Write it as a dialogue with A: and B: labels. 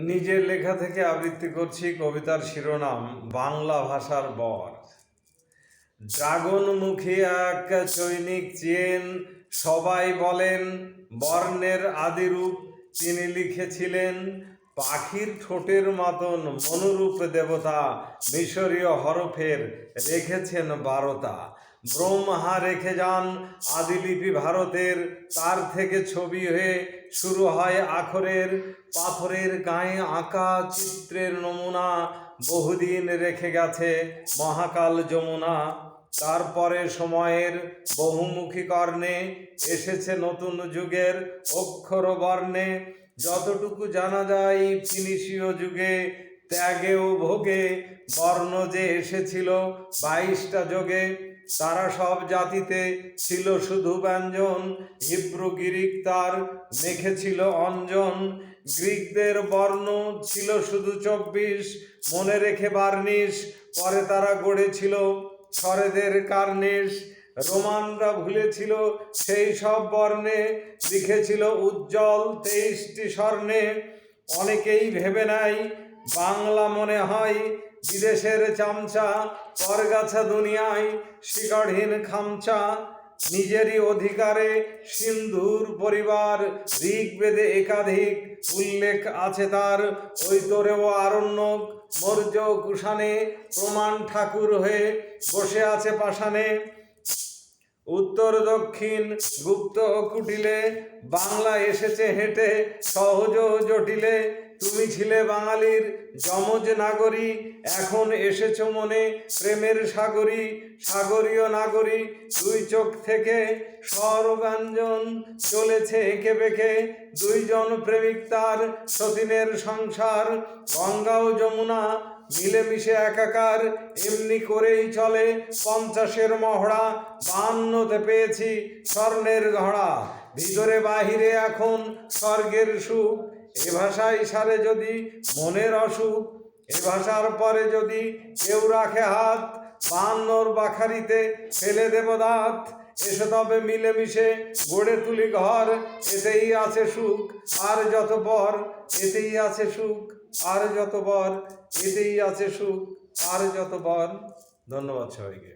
A: নিজের লেখা থেকে আবৃত্তি করছি কবিতার শিরোনাম বাংলা ভাষার বর। ড্রাগনমুখী এক চৈনিক চেন, সবাই বলেন বর্ণের আদিরূপ তিনি লিখেছিলেন। পাখির ঠোঁটের মতন মনোরূপ দেবতা মিশরীয় হরফের রেখেছেন 12টা। ব্রহ্মা রেখে যান আদিলিপি ভারতের, তার থেকে ছবি হয়ে শুরু হয় আখরের। পাথরের গায়ে আঁকা চিত্রের নমুনা বহুদিন রেখে গেছে মহাকাল যমুনা। তারপরে সময়ের বহুমুখী কর্ণে এসেছে নতুন যুগের অক্ষর বর্ণে। যতটুকু জানা যায় ফিনিশীয় যুগে ত্যাগে ও ভোগে বর্ণ যে এসেছিল 22টা যোগে। তারা সব জাতিতে ছিল শুধু ব্যঞ্জন, হিব্রু গ্রিক তার মেখেছিল অঞ্জন। গ্রিকদের বর্ণ ছিল শুধু 24, মনে রেখে বার্নিশ, পরে তারা গড়েছিল স্বরেদের কার্নিশ। রোমানরা ভুলেছিল সেই সব বর্ণে, লিখেছিল উজ্জ্বল 23টি স্বর্ণে। অনেকেই ভেবে নেয় বাংলা মনে হয় বিদেশের চামচা, পরগাছা দুনিয়ায় শিকড়হীন খামচা। নিজেরই অধিকারে সিন্ধুর পরিবার, ঋগ্বেদে একাধিক উল্লেখ আছে তার। ঐতরে ও আরণ্যক মৌর্য কুষাণে প্রমাণ ঠাকুর হয়ে বসে আছে পাষাণে। উত্তর দক্ষিণ গুপ্ত কুটিলে বাংলা এসেছে হেঁটে সহজ জটিলে। তুমি ছিলে বাঙালির যমজ নাগরী, এখন এসেছ মনে প্রেমের সাগরী। সাগরীয় নাগরী দুই চোখ থেকে স্বর ব্যঞ্জন চলেছে এঁকে বেঁকে। দুইজন প্রেমিক তার সতীনের সংসার, গঙ্গা ও যমুনা মিলেমিশে একাকার। এমনি করেই চলে 50-এর মহড়া, 52তে পেয়েছি স্বর্ণের ঘড়া। ভিতরে বাহিরে এখন স্বর্গের সুখ, এ ভাষায় সারে যদি মনের অসুখ। এ ভাষার পরে যদি কেউ রাখে হাত, 52-র বাখারিতে ফেলে দেব দাঁত। এসে তবে মিলেমিশে গড়ে তুলি ঘর, এতেই আছে সুখ আর যত বর। এতেই আছে সুখ আর যত বর, এতেই আছে সুখ আর যত বর। ধন্যবাদ সবাইকে।